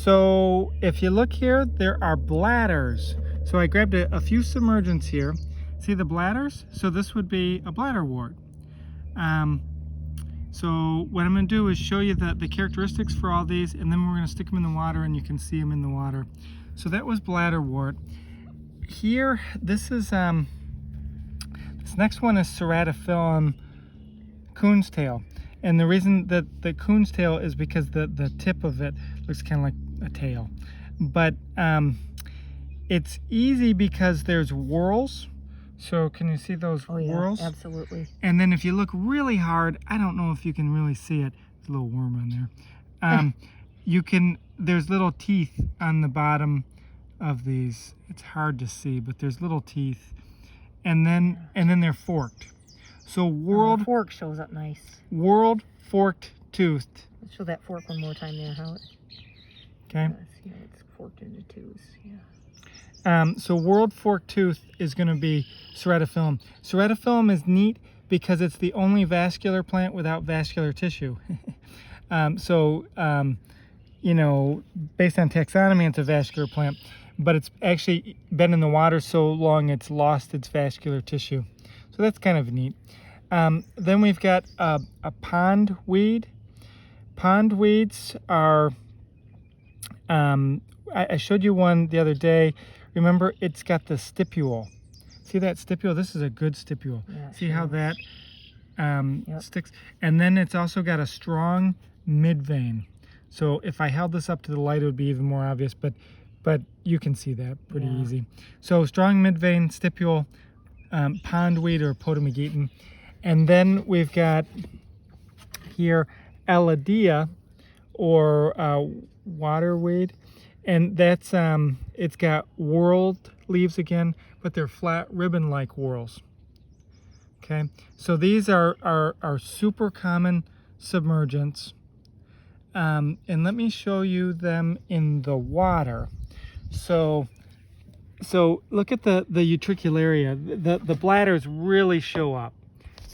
So if you look here, there are bladders. So I grabbed a few submergents here. See the bladders? So this would be a bladderwort. So what I'm going to do is show you the characteristics for all these, and then we're going to stick them in the water and you can see them in the water. So that was bladderwort. Here, this is this next one is ceratophyllum coon's tail. And the reason that the coon's tail is because the tip of it looks kind of like a tail. But it's easy because there's whorls. So can you see those whorls? Absolutely. And then if you look really hard, I don't know if you can really see it. There's a little worm on there. There's little teeth on the bottom of these. It's hard to see, but there's little teeth. And then they're forked. So the fork shows up nice. Whorled, forked, toothed. Let's show that fork one more time there, Howard. Okay. Yeah, it's forked into twos. Yeah. So whorled forked tooth is going to be ceratophyllum. Ceratophyllum is neat because it's the only vascular plant without vascular tissue. You know, based on taxonomy, it's a vascular plant, but it's actually been in the water so long it's lost its vascular tissue. So that's kind of neat. Then we've got a pond weed. Pond weeds are, I showed you one the other day. Remember, it's got the stipule. See that stipule? This is a good stipule. Yeah, see how that sticks? And then it's also got a strong midvein. So if I held this up to the light, it would be even more obvious, but you can see that pretty easy. So strong midvein, stipule, pondweed or potamogeton. And then we've got here Elodea or waterweed. And that's, it's got whorled leaves again, but they're flat ribbon-like whorls. Okay, so these are super common submergents. And let me show you them in the water. So look at the utricularia. The bladders really show up.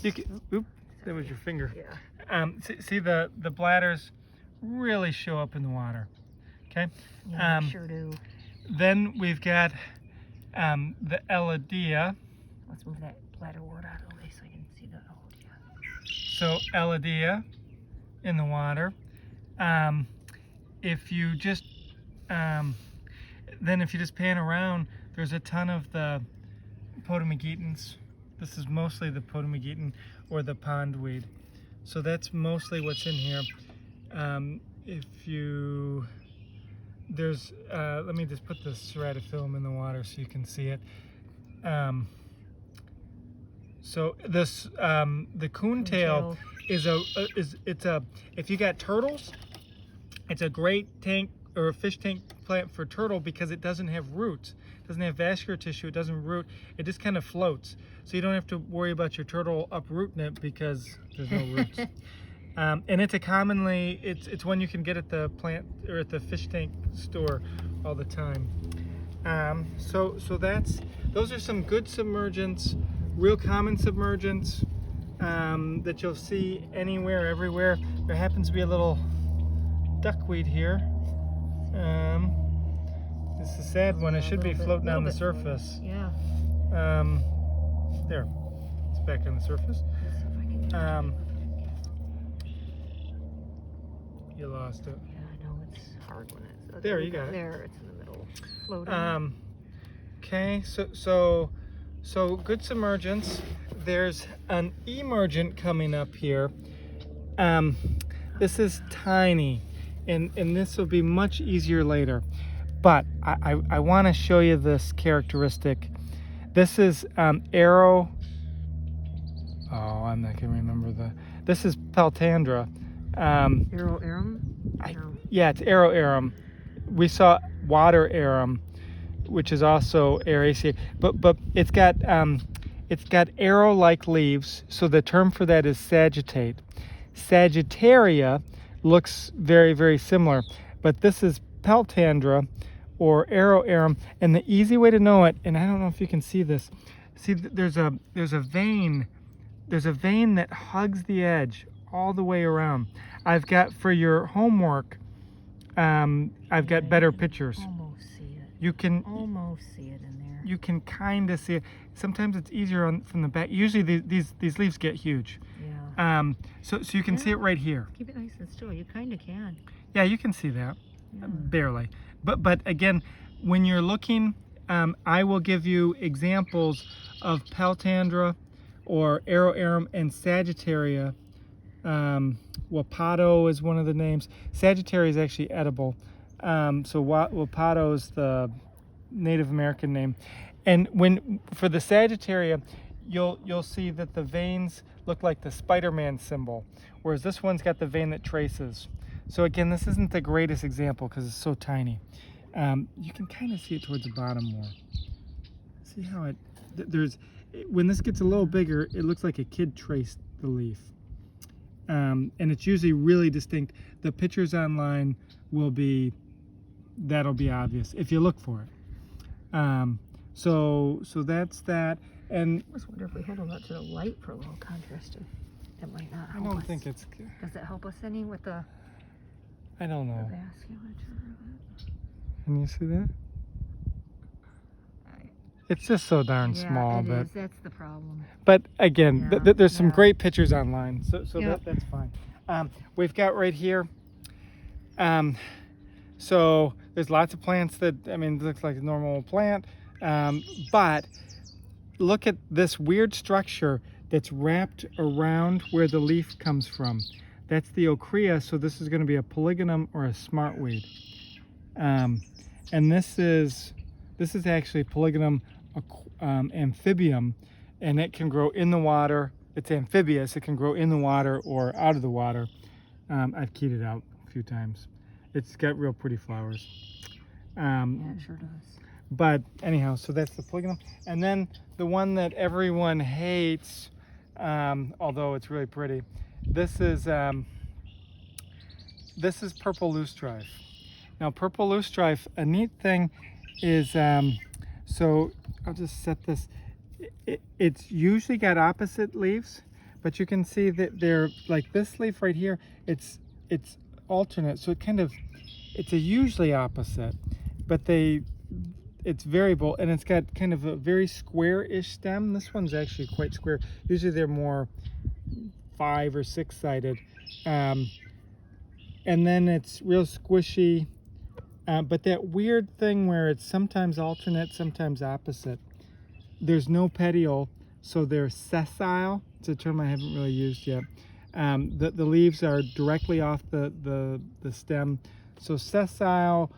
You can, oop, that was your finger. Yeah. See the bladders really show up in the water. Okay. Yeah, sure do. Then we've got the Elodea. Let's move that bladderwort out of the way so I can see the Elodea. So Elodea in the water. If you just pan around, there's a ton of the potamogetons. This is mostly the potamogeton or the pondweed. So that's mostly what's in here. Let me just put the ceratophyllum in the water so you can see it. So this the coontail is if you got turtles, it's a great tank or a fish tank plant for turtle because it doesn't have roots. It doesn't have vascular tissue. It doesn't root. It just kind of floats. So you don't have to worry about your turtle uprooting it because there's no roots. And it's it's one you can get at the plant or at the fish tank store all the time. So those are some good submergents, real common submergents that you'll see anywhere, everywhere. There happens to be a little duckweed here. This is a sad one. It should be floating on the surface. Yeah. There, it's back on the surface. You lost it. Yeah, I know, it's hard when it's... There, you got it. There, it's in the middle, floating. Okay, so good submergents. There's an emergent coming up here. This is tiny, and this will be much easier later. But I want to show you this characteristic. This is arrow... Oh, I'm not going to remember This is Peltandra. Arrow arum? Yeah, it's arrow arum. We saw water arum, which is also Araceae, but it's got arrow-like leaves. So the term for that is sagittate. Sagittaria looks very, very similar, but this is Peltandra or arrow arum, and the easy way to know it, and I don't know if you can see this. See, there's a vein. There's a vein that hugs the edge all the way around. I've got for your homework I've got better pictures. Almost see it. You can Almost see it in there. you can kind of see it. Sometimes it's easier from the back. Usually these leaves get huge. Yeah. So you can see it right here. Keep it nice and still. You kind of can. Yeah, you can see that. Yeah. Barely. But again, when you're looking, I will give you examples of Peltandra or Aeroarum and Sagittaria. Wapato is one of the names. Sagittaria is actually edible. So Wapato is the Native American name. And for the Sagittaria, you'll see that the veins look like the Spider-Man symbol, whereas this one's got the vein that traces. So again, this isn't the greatest example because it's so tiny. You can kind of see it towards the bottom more. See how when this gets a little bigger, it looks like a kid traced the leaf. And it's usually really distinct. The pictures online that'll be obvious if you look for it. So that's that. And I just wonder if we hold them up to the light for a little contrast. That might not I help don't us. think it's. Does it help us any with the I don't know. vasculature of it? Can you see that? It's just so darn small, it but is. That's the problem. but again, Yeah, there's some yeah. great pictures online, so Yep. that's fine. We've got right here. So there's lots of plants that it looks like a normal plant, but look at this weird structure that's wrapped around where the leaf comes from. That's the ochrea, so this is going to be a polygonum or a smartweed. And this is actually polygonum amphibium, and it can grow in the water. It's amphibious. It can grow in the water or out of the water. I've keyed it out a few times. It's got real pretty flowers. Yeah, it sure does. But anyhow, so that's the polygonum. And then the one that everyone hates, although it's really pretty, this is purple loosestrife. Now, purple loosestrife, a neat thing is, so I'll just set this. It's usually got opposite leaves, but you can see that they're like this leaf right here. It's alternate, so it's usually opposite, but it's variable, and it's got kind of a very square-ish stem. This one's actually quite square. Usually they're more 5 or 6 sided, and then it's real squishy. But that weird thing where it's sometimes alternate, sometimes opposite. There's no petiole, so they're sessile. It's a term I haven't really used yet. The leaves are directly off the stem. So sessile,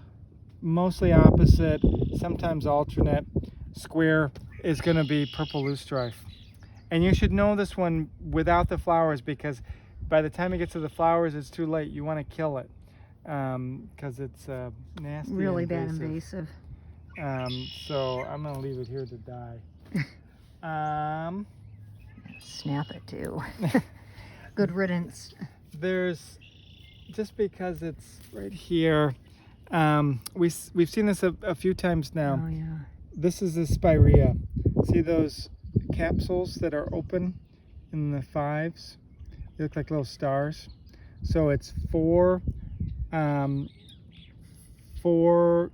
mostly opposite, sometimes alternate. Square is going to be purple loosestrife. And you should know this one without the flowers, because by the time it gets to the flowers, it's too late. You want to kill it. Because it's nasty, Really invasive. bad invasive. So I'm gonna leave it here to die. Snap it too. Good riddance. There's, just because it's right here, we've seen this a few times now. Oh yeah. This is the spirea. See those capsules that are open in the 5s? They look like little stars. So it's 4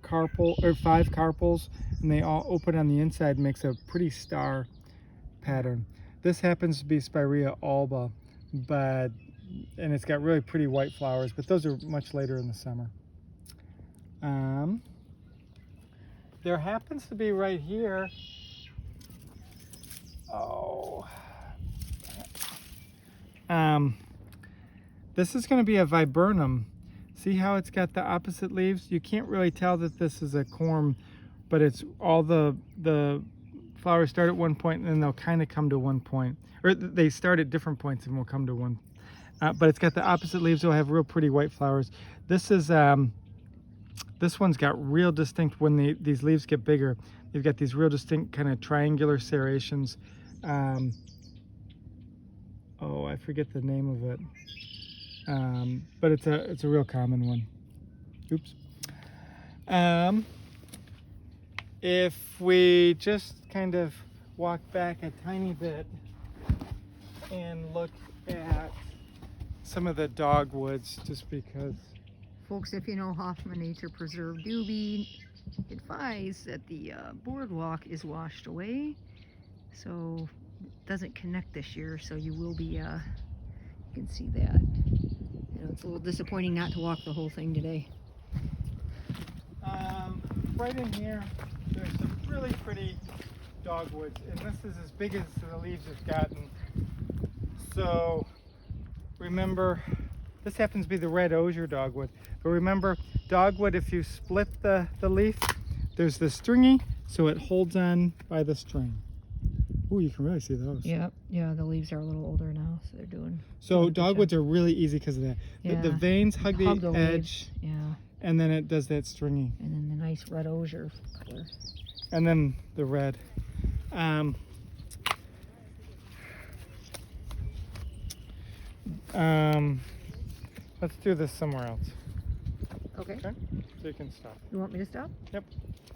carpel or 5 carpels, and they all open on the inside, makes a pretty star pattern. This happens to be Spirea alba, and it's got really pretty white flowers, but those are much later in the summer. There happens to be right here, this is going to be a viburnum. See how it's got the opposite leaves? You can't really tell that this is a corm, but it's all the flowers start at one point and then they'll kind of come to one point. Or they start at different points and will come to one. But it's got the opposite leaves. It'll have real pretty white flowers. This one's got real distinct, when these leaves get bigger, they've got these real distinct kind of triangular serrations. I forget the name of it. But it's a real common one. Oops. If we just kind of walk back a tiny bit and look at some of the dogwoods, just because Folks, if you know Hoffman Nature Preserve, do be advised that the boardwalk is washed away, so it doesn't connect this year, so you will be, you can see that. You know, it's a little disappointing not to walk the whole thing today. Right in here, there's some really pretty dogwoods, and this is as big as the leaves have gotten. So remember, this happens to be the red osier dogwood, but remember, dogwood, if you split the leaf, there's the stringy, so it holds on by the string. Ooh, you can really see those. Yeah, the leaves are a little older now, so they're doing. So dogwoods are really easy because of that. Yeah. The veins hug the Hug the edge, leaves, yeah, and then it does that stringy. and then the nice red osier color. And then the red. Let's do this somewhere else. Okay. Okay? So you can stop. You want me to stop? Yep.